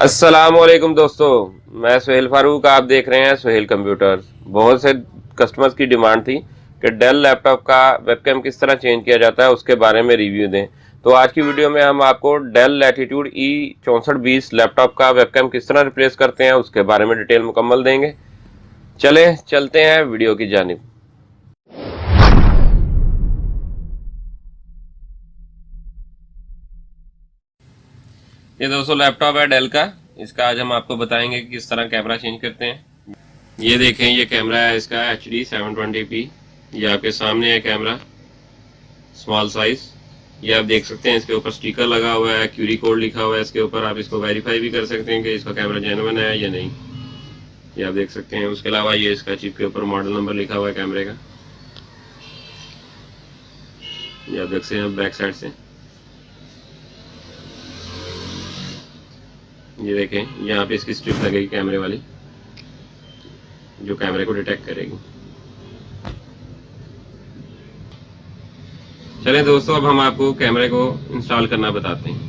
अस्सलामुअलैकुम दोस्तों, मैं सुहेल फारूक। आप देख रहे हैं सुहेल कंप्यूटर्स। बहुत से कस्टमर्स की डिमांड थी कि डेल लैपटॉप का वेबकैम किस तरह चेंज किया जाता है, उसके बारे में रिव्यू दें। तो आज की वीडियो में हम आपको डेल लैटिट्यूड E6420 लैपटॉप का वेबकैम किस तरह रिप्लेस करते हैं उसके बारे में डिटेल मुकम्मल देंगे। चलते हैं वीडियो की जानिब। ये दोस्तों लैपटॉप है डेल का। इसका आज हम आपको बताएंगे कि किस तरह कैमरा चेंज करते हैं। ये देखें, ये कैमरा है इसका HD 720p। ये आपके सामने है कैमरा, स्मॉल साइज। ये आप देख सकते हैं, इसके ऊपर स्टिकर लगा हुआ है, क्यूरी कोड लिखा हुआ है इसके ऊपर। आप इसको वेरीफाई भी कर सकते हैं कि इसका कैमरा जेन्युइन है या नहीं, ये आप देख सकते हैं। उसके अलावा ये इसका चिप के ऊपर मॉडल नंबर लिखा हुआ है कैमरे का, ये आप देख सकते हैं बैक साइड से। ये देखें, यहाँ पे इसकी स्ट्रिप लगेगी कैमरे वाली, जो कैमरे को डिटेक्ट करेगी। चलें दोस्तों, अब हम आपको कैमरे को इंस्टॉल करना बताते हैं।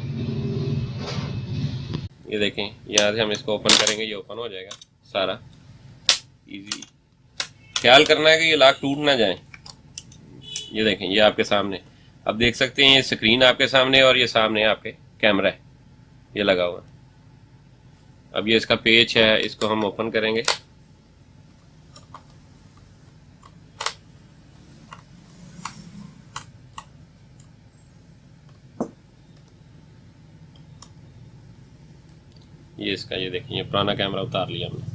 ये देखें, यहाँ से हम इसको ओपन करेंगे, ये ओपन हो जाएगा सारा इजी। ख्याल करना है कि ये लॉक टूट ना जाए। ये देखें, ये आपके सामने अब देख सकते हैं, ये स्क्रीन आपके सामने और ये सामने आपके कैमरा है, ये लगा हुआ है। अब ये इसका पेज है, इसको हम ओपन करेंगे। ये इसका, ये देखिए, ये पुराना कैमरा उतार लिया हमने।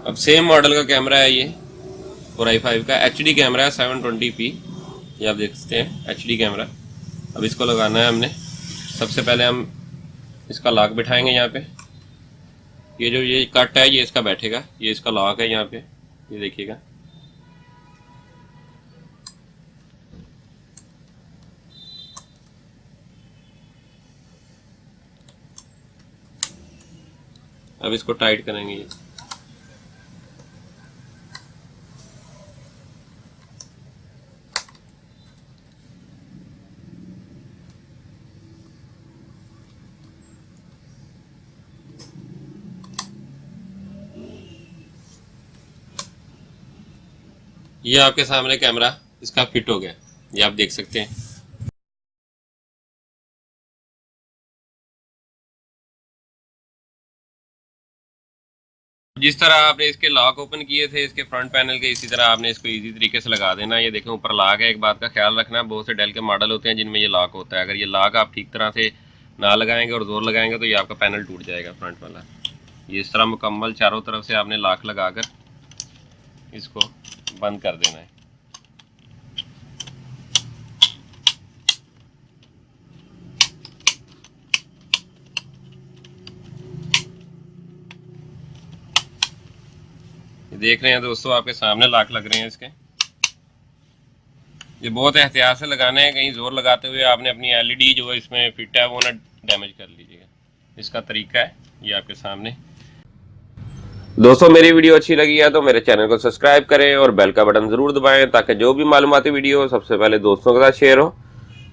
अब सेम मॉडल का कैमरा है ये, Core i5 का HD कैमरा है 720p। ये आप देख सकते हैं HD कैमरा। अब इसको लगाना है हमने। सबसे पहले हम इसका लॉक बिठाएंगे यहाँ पे। ये जो ये कट है ये इसका बैठेगा, ये इसका लॉक है यहाँ पे, ये देखिएगा। अब इसको टाइट करेंगे। ये आपके सामने कैमरा इसका फिट हो गया, ये आप देख सकते हैं। जिस तरह आपने इसके लॉक ओपन किए थे इसके फ्रंट पैनल के, इसी तरह आपने इसको इजी तरीके से लगा देना। ये देखें, ऊपर लॉक है। एक बात का ख्याल रखना, बहुत से डेल के मॉडल होते हैं जिनमें ये लॉक होता है। अगर ये लॉक आप ठीक तरह से ना लगाएंगे और जोर लगाएंगे तो ये आपका पैनल टूट जाएगा फ्रंट वाला। ये इस तरह मुकम्मल चारों तरफ से आपने लॉक लगाकर इसको बंद कर देना है। देख रहे हैं दोस्तों, आपके सामने लॉक लग रहे हैं इसके। ये बहुत एहतियात से लगाने हैं, कहीं जोर लगाते हुए आपने अपनी LED जो इसमें फिट है वो ना डैमेज कर लीजिएगा। इसका तरीका है ये आपके सामने। दोस्तों, मेरी वीडियो अच्छी लगी है तो मेरे चैनल को सब्सक्राइब करें और बेल का बटन ज़रूर दबाएं ताकि जो भी मालूमाती वीडियो हो सबसे पहले दोस्तों के साथ शेयर हो।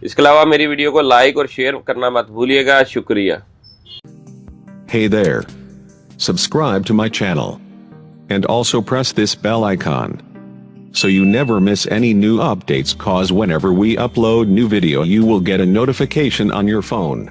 इसके अलावा मेरी वीडियो को लाइक और शेयर करना मत भूलिएगा। शुक्रिया। Hey there. Subscribe to my channel. And also press this bell icon, so you never miss any new updates, cause whenever we upload new video you will get a notification on your phone.